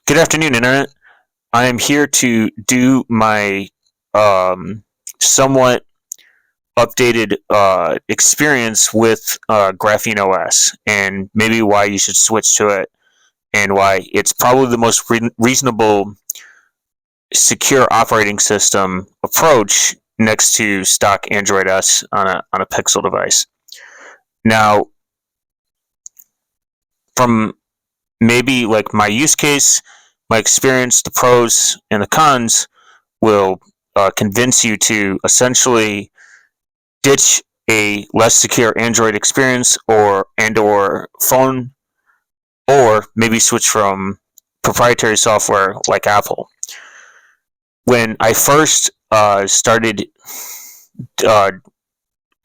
Good afternoon, Internet. I am here to do my somewhat updated experience with GrapheneOS and maybe why you should switch to it and why it's probably the most reasonable secure operating system approach next to stock Android S on a Pixel device. Now, from maybe like my use case, my experience, the pros and the cons will convince you to essentially ditch a less secure Android experience or phone, or maybe switch from proprietary software like Apple. When I first started uh,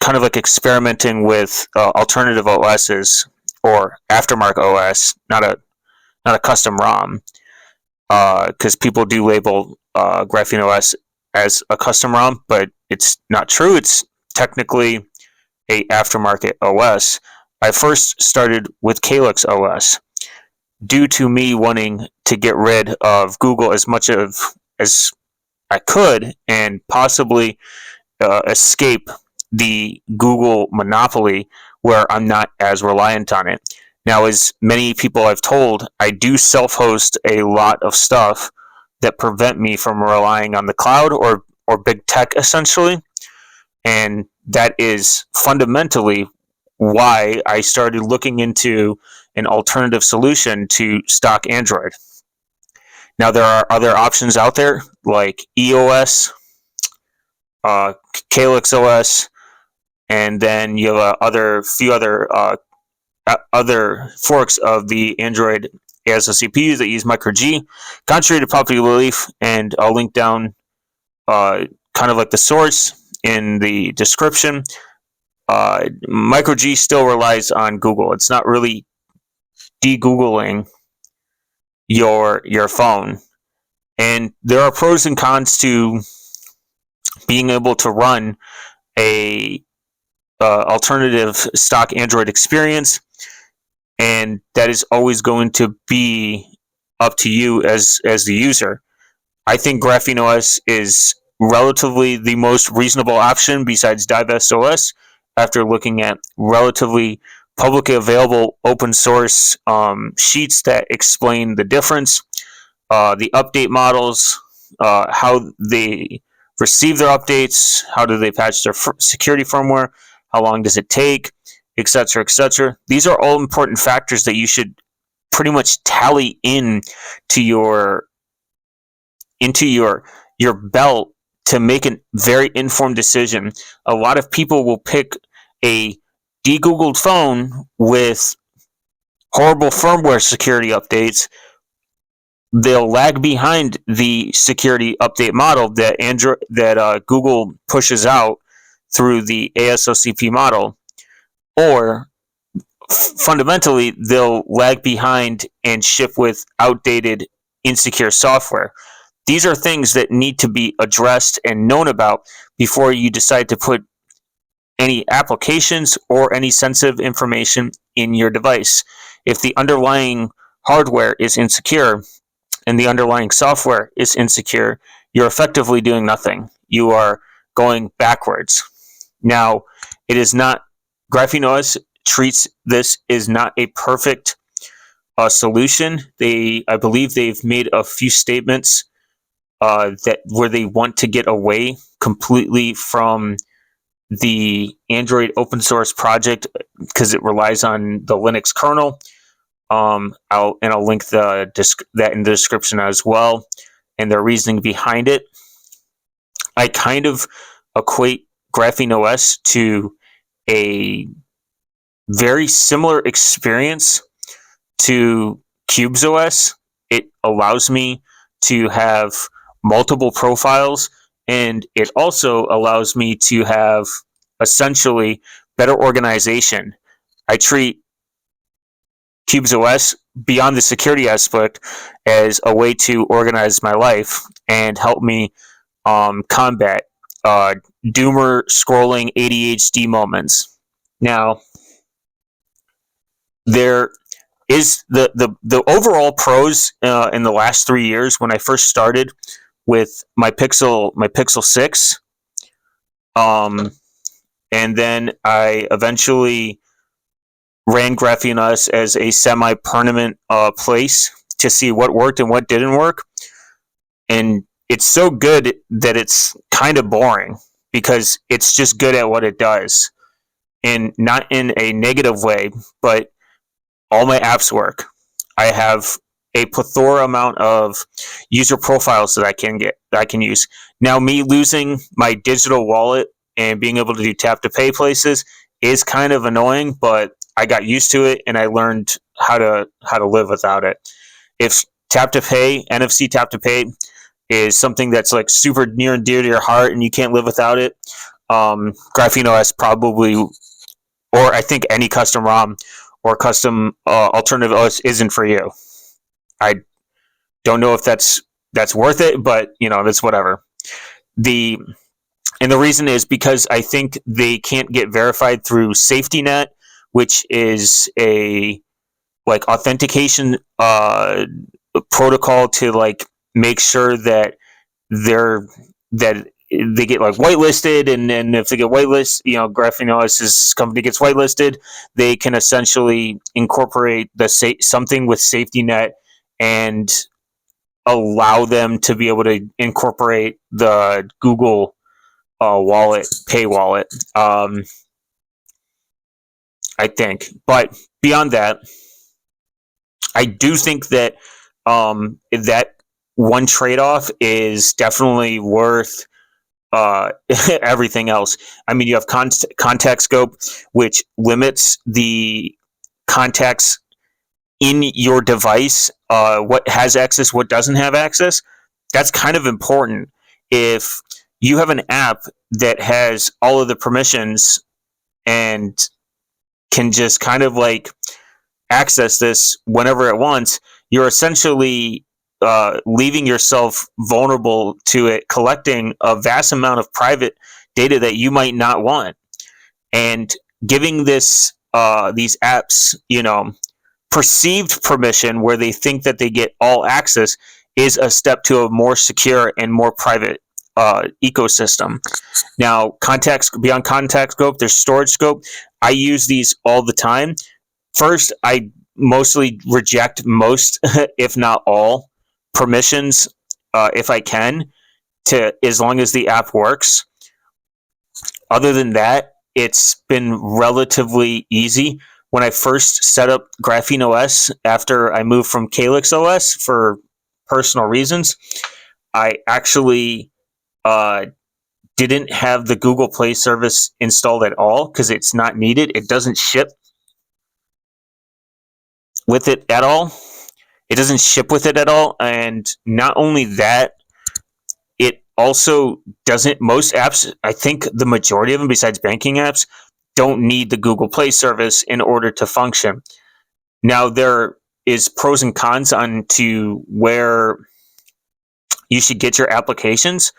kind of like experimenting with alternative OSs or aftermarket OS, not a custom ROM, because people do label GrapheneOS as a custom ROM, but it's not true. It's technically a aftermarket OS. I first started with Calyx OS due to me wanting to get rid of Google as much as I could and possibly escape the Google monopoly where I'm not as reliant on it. Now, as many people I've told, I do self-host a lot of stuff that prevent me from relying on the cloud or big tech essentially, and that is fundamentally why I started looking into an alternative solution to stock Android. Now, there are other options out there like EOS, uh, Calyx OS, and then you have other few other forks of the Android ASO CPUs that use micro G. Contrary to popular belief, and I'll link down kind of like the source in the description. Micro G still relies on Google. It's not really de-googling your phone, and there are pros and cons to being able to run a alternative stock Android experience, and that is always going to be up to you as the user. I think GrapheneOS is relatively the most reasonable option besides Divest OS after looking at relatively publicly available open source sheets that explain the difference, the update models, how they receive their updates, how do they patch their security firmware, how long does it take, etc., etc. These are all important factors that you should pretty much tally in to your belt to make a very informed decision. A lot of people will pick a de-googled phone with horrible firmware security updates. They'll lag behind the security update model that Google pushes out through the ASOCP model, or fundamentally they'll lag behind and ship with outdated, insecure software. These are things that need to be addressed and known about before you decide to put any applications or any sensitive information in your device. If the underlying hardware is insecure and the underlying software is insecure, you're effectively doing nothing. You are going backwards. Now, it is not, GrapheneOS treats this is not a perfect solution. I believe they've made a few statements that where they want to get away completely from the Android open source project because it relies on the Linux kernel. I'll link that in the description as well, and their reasoning behind it. I kind of equate GrapheneOS to a very similar experience to CubesOS. It allows me to have multiple profiles, and it also allows me to have essentially better organization. I treat CubesOS, beyond the security aspect, as a way to organize my life and help me combat doomer scrolling ADHD moments. Now, there is the overall pros in the last 3 years when I first started with my Pixel 6, um, and then I eventually ran GrapheneOS as a semi-permanent place to see what worked and what didn't work. And it's so good that it's kind of boring because it's just good at what it does, and not in a negative way, but all my apps work. I have a plethora amount of user profiles that I can use. Now, me losing my digital wallet and being able to do tap to pay places is kind of annoying, but I got used to it and I learned how to live without it. If tap to pay, NFC tap to pay, is something that's like super near and dear to your heart and you can't live without it, GrapheneOS probably, or I think any custom ROM or custom alternative OS isn't for you. I don't know if that's worth it, but it's whatever. The And the reason is because I think they can't get verified through safety net, which is a like authentication protocol to like make sure that they're that they get like whitelisted, and then if they get whitelisted, GrapheneOS's company gets whitelisted, they can essentially incorporate something with safety net and allow them to be able to incorporate the Google wallet, pay wallet. I think, but beyond that, I do think that that one trade-off is definitely worth everything else. I mean, you have contact scope, which limits the contacts in your device, what has access, what doesn't have access. That's kind of important. If you have an app that has all of the permissions and can just kind of like access this whenever it wants, you're essentially leaving yourself vulnerable to it collecting a vast amount of private data that you might not want. And giving these apps, perceived permission where they think that they get all access is a step to a more secure and more private ecosystem. Now, beyond contact scope, there's storage scope. I use these all the time. First, I mostly reject most, if not all, permissions if I can, as long as the app works. Other than that, it's been relatively easy. When I first set up GrapheneOS after I moved from Calyx OS for personal reasons, I actually didn't have the Google Play service installed at all because it's not needed. It doesn't ship with it at all. It doesn't ship with it at all. And not only that, it also doesn't, most apps, I think the majority of them, besides banking apps, don't need the Google Play service in order to function. Now, there is pros and cons on to where you should get your applications.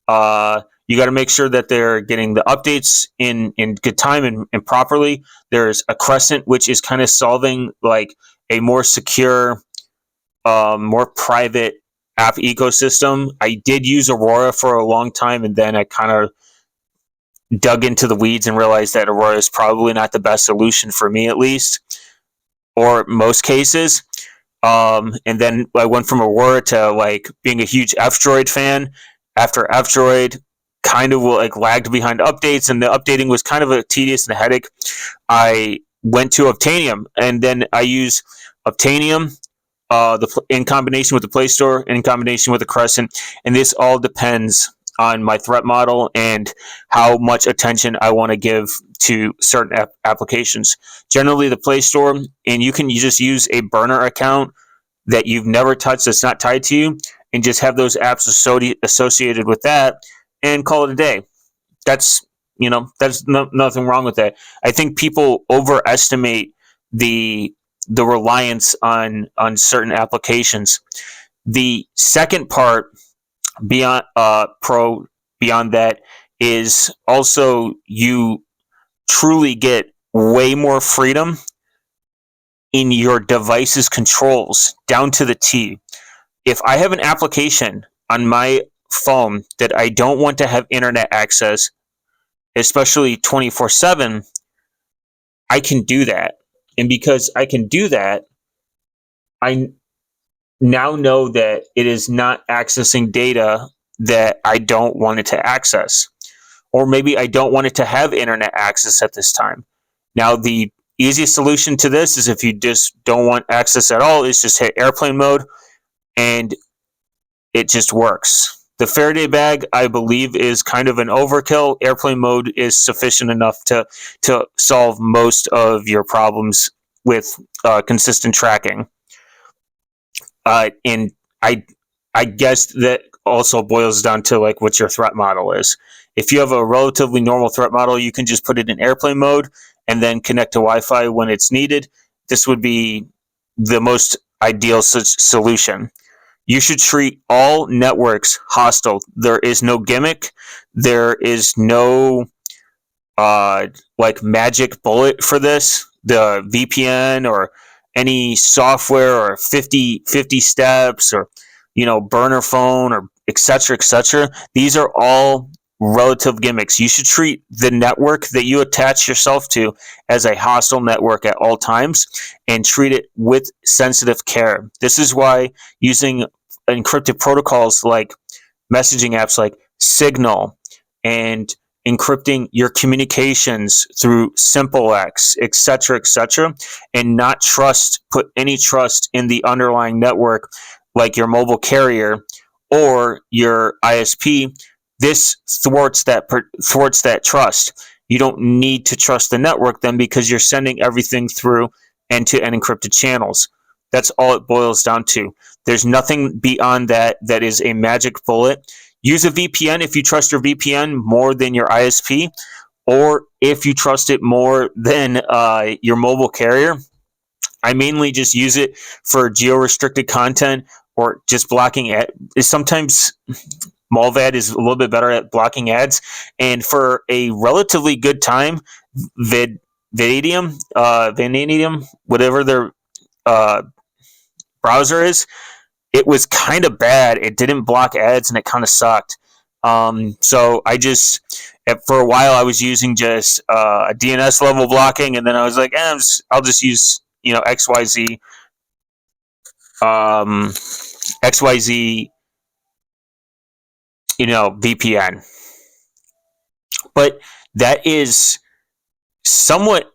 You got to make sure that they're getting the updates in good time and properly. There's a Crescent, which is kind of solving like a more secure, more private app ecosystem. I did use Aurora for a long time, and then I kind of dug into the weeds and realized that Aurora is probably not the best solution for me, at least, or most cases. And then I went from Aurora to like being a huge F-Droid fan. After F-Droid kind of like lagged behind updates, and the updating was kind of a tedious and a headache, I went to Obtainium, and then I use Obtainium in combination with the Play Store, in combination with the Crescent, and this all depends on my threat model and how much attention I want to give to certain applications. Generally, the Play Store, and you just use a burner account that you've never touched that's not tied to you, and just have those apps associated with that, and call it a day. That's nothing wrong with that. I think people overestimate the reliance on certain applications. The second part beyond beyond that is also you truly get way more freedom in your device's controls down to the T. If I have an application on my phone that I don't want to have internet access, especially 24/7, I can do that. And because I can do that, I now know that it is not accessing data that I don't want it to access. Or maybe I don't want it to have internet access at this time. Now, the easiest solution to this is, if you just don't want access at all, is just hit airplane mode and it just works. The Faraday bag, I believe, is kind of an overkill. Airplane mode is sufficient enough to solve most of your problems with consistent tracking. And I guess that also boils down to like what your threat model is. If you have a relatively normal threat model, you can just put it in airplane mode and then connect to Wi-Fi when it's needed. This would be the most ideal solution. You should treat all networks hostile. There is no gimmick. There is no like magic bullet for this. The VPN or any software or 50 steps or burner phone or etc. etc. These are all relative gimmicks. You should treat the network that you attach yourself to as a hostile network at all times and treat it with sensitive care. This is why using encrypted protocols like messaging apps like Signal and encrypting your communications through SimpleX, etc., and not put any trust in the underlying network like your mobile carrier or your ISP. This thwarts that trust. You don't need to trust the network then, because you're sending everything through end-to-end encrypted channels. That's all it boils down to. There's nothing beyond that is a magic bullet. Use a VPN if you trust your VPN more than your ISP, or if you trust it more than your mobile carrier. I mainly just use it for geo-restricted content or just blocking ads. Sometimes Mulvad is a little bit better at blocking ads. And for a relatively good time, Vanadium, whatever their browser is, it was kind of bad. It didn't block ads and it kind of sucked. So I just, for a while, I was using just a DNS level blocking, and then I was like, I'll just use XYZ VPN. But that is somewhat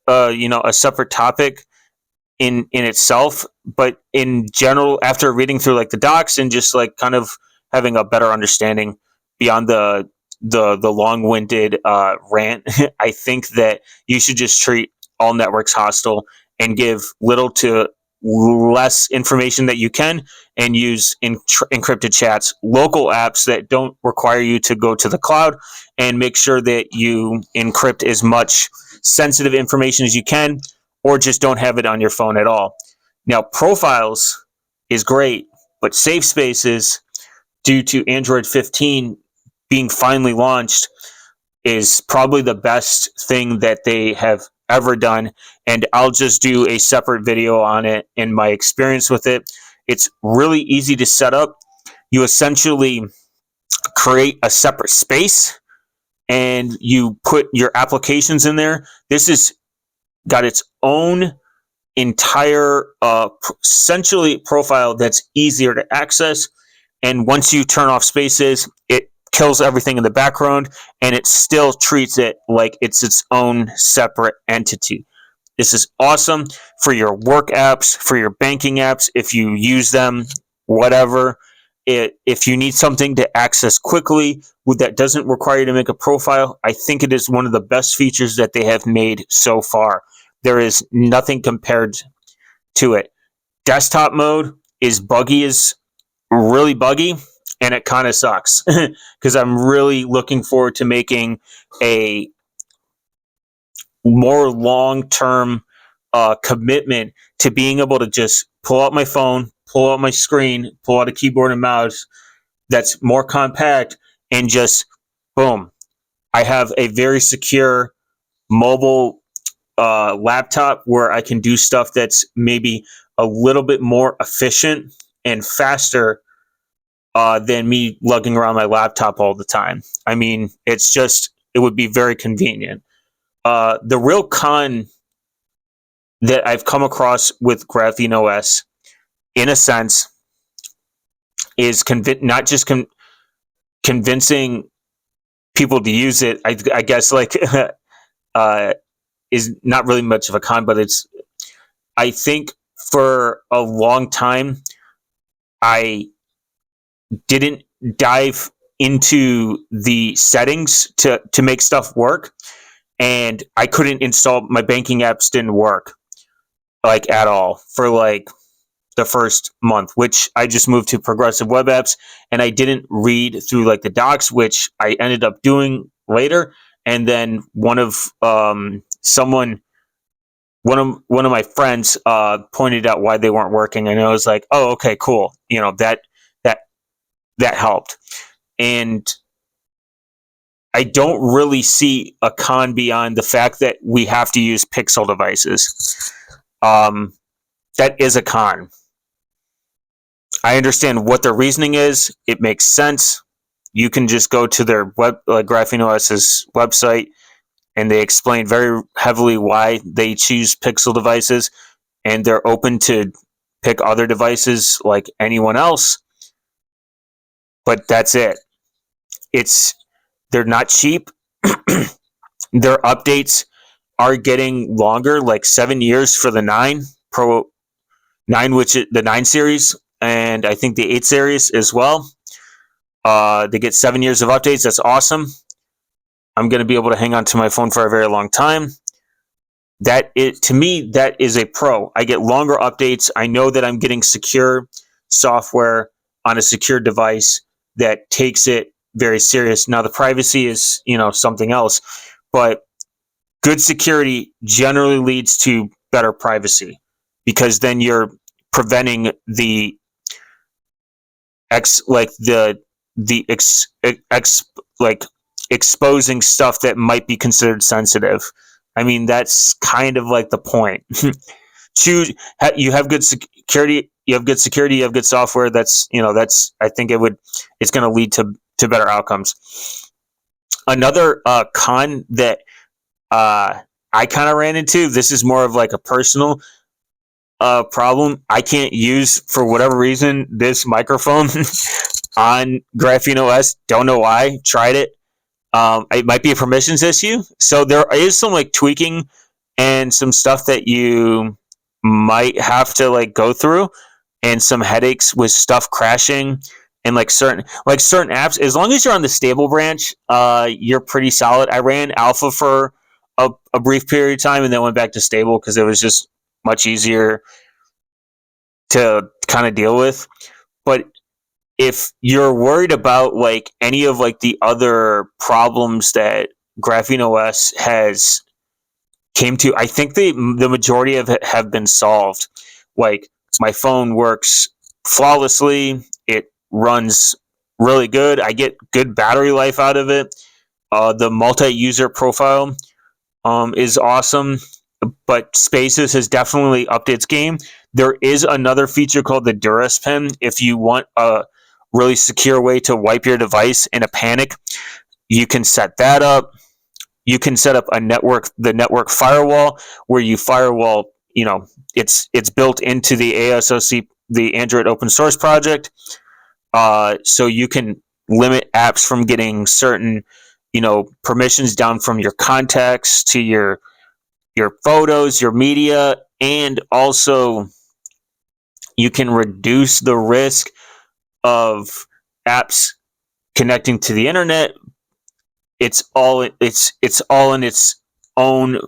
a separate topic in itself. But in general, after reading through like the docs and just like kind of having a better understanding beyond the long-winded rant, I think that you should just treat all networks hostile and give little to less information that you can, and use encrypted chats, local apps that don't require you to go to the cloud, and make sure that you encrypt as much sensitive information as you can, or just don't have it on your phone at all. Now, profiles is great, but safe spaces, due to Android 15 being finally launched, is probably the best thing that they have ever done. And I'll just do a separate video on it and my experience with it. It's really easy to set up. You essentially create a separate space and you put your applications in there. This has got its own entire essentially profile that's easier to access. And once you turn off spaces, it kills everything in the background, and it still treats it like it's its own separate entity. This is awesome for your work apps, for your banking apps, if you use them, whatever. If you need something to access quickly that doesn't require you to make a profile, I think it is one of the best features that they have made so far. There is nothing compared to it. Desktop mode is really buggy, and it kind of sucks because I'm really looking forward to making a more long-term commitment to being able to just pull out my phone, pull out my screen, pull out a keyboard and mouse that's more compact, and just boom, I have a very secure mobile laptop where I can do stuff that's maybe a little bit more efficient and faster than me lugging around my laptop all the time. I mean, it would be very convenient. The real con that I've come across with GrapheneOS, in a sense, is not just convincing people to use it. I guess like is not really much of a con, but I think for a long time I didn't dive into the settings to make stuff work, and I couldn't install my banking apps. Didn't work like at all for like the first month, which I just moved to progressive web apps, and I didn't read through like the docs, which I ended up doing later. And then one of my friends pointed out why they weren't working, and I was like, oh, okay, cool. You know, that helped. And I don't really see a con beyond the fact that we have to use Pixel devices. That is a con. I understand what their reasoning is. It makes sense. You can just go to their GrapheneOS's website, and they explain very heavily why they choose Pixel devices, and they're open to pick other devices like anyone else. But that's it. They're not cheap. Their updates are getting longer, like 7 years for the 9 Pro 9, which is the 9 series, and I think the 8 series as well. They get 7 years of updates. That's awesome. I'm going to be able to hang on to my phone for a very long time. To me, that is a pro. I get longer updates. I know that I'm getting secure software on a secure device that takes it very serious. Now, the privacy is, something else, but good security generally leads to better privacy, because then you're preventing exposing stuff that might be considered sensitive. I mean, that's kind of like the point. You have good security, you have good software. I think it's going to lead to better outcomes. Another con that I kind of ran into, this is more of like a personal problem. I can't use, for whatever reason, this microphone on GrapheneOS. Don't know why. Tried it. It might be a permissions issue. So there is some like tweaking and some stuff that you might have to like go through, and some headaches with stuff crashing, and like certain apps. As long as you're on the stable branch, you're pretty solid. I ran alpha for a brief period of time, and then went back to stable because it was just much easier to kind of deal with. But if you're worried about like any of like the other problems that GrapheneOS has came to, I think the majority of it have been solved. Like, my phone works flawlessly. It runs really good. I get good battery life out of it. The multi-user profile is awesome, but Spaces has definitely upped its game. There is another feature called the Durus Pen. If you want a really secure way to wipe your device in a panic, you can set that up. You can set up the network firewall, where you firewall, it's built into the ASOC, the Android open source project. So you can limit apps from getting certain, permissions down from your contacts to your photos, your media, and also you can reduce the risk of apps connecting to the internet. It's all in its own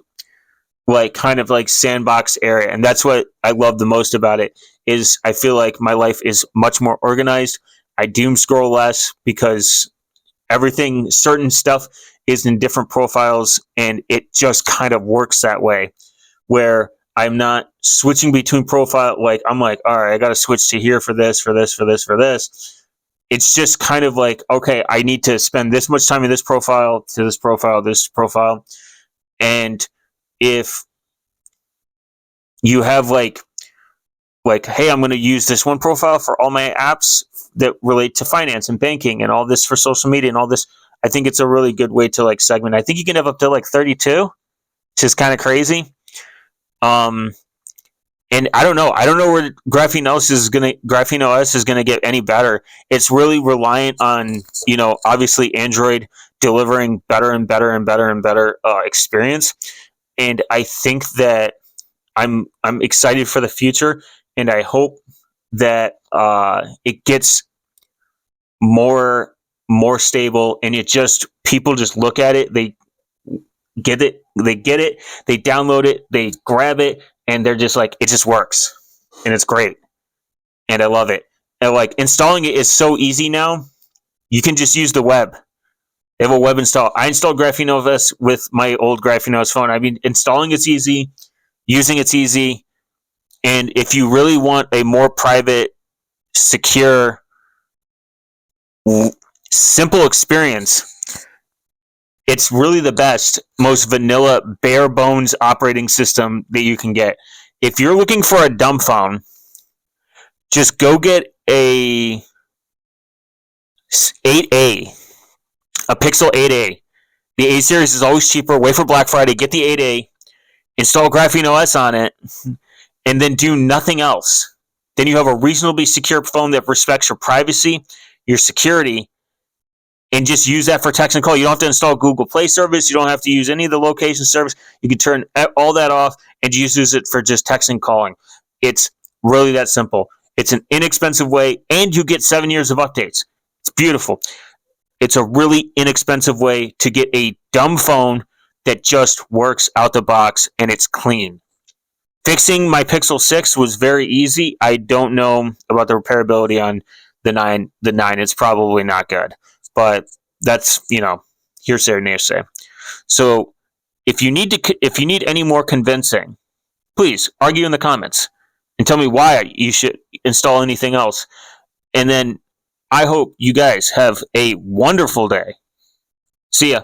like kind of like sandbox area, and that's what I love the most about it. Is I feel like my life is much more organized. I doom scroll less because certain stuff is in different profiles, and it just kind of works that way, where I'm not switching between profile. Like, I'm like, all right, I got to switch to here for this. It's just kind of like, okay, I need to spend this much time in this profile, to this profile, this profile. And if you have like, hey, I'm going to use this one profile for all my apps that relate to finance and banking and all this for social media and all this. I think it's a really good way to like segment. I think you can have up to like 32, which is kind of crazy. Um, and I don't know. I don't know where GrapheneOS is gonna get any better. It's really reliant on, obviously Android delivering better and better and better and better experience. And I think that I'm excited for the future, and I hope that it gets more stable, and it just people just look at it, they get it, they download it, they grab it, and they're just like, it just works, and it's great, and I love it. And like installing it is so easy now. You can just use the web. They have a web install. I installed GrapheneOS with my old GrapheneOS phone. I mean, installing it's easy, using it's easy, and if you really want a more private, secure, simple experience, it's really the best, most vanilla, bare bones operating system that you can get. If you're looking for a dumb phone, just go get a 8A, a Pixel 8A. The A series is always cheaper. Wait for Black Friday. Get the 8A, install GrapheneOS on it, and then do nothing else. Then you have a reasonably secure phone that respects your privacy, your security, and just use that for text and call. You don't have to install Google Play service. You don't have to use any of the location service. You can turn all that off and just use it for just text and calling. It's really that simple. It's an inexpensive way, and you get 7 years of updates. It's beautiful. It's a really inexpensive way to get a dumb phone that just works out the box, and it's clean. Fixing my Pixel 6 was very easy. I don't know about the repairability on the 9. The 9, it's probably not good. But that's, hearsay or naysay. So if you need any more convincing, please argue in the comments and tell me why you should install anything else. And then I hope you guys have a wonderful day. See ya.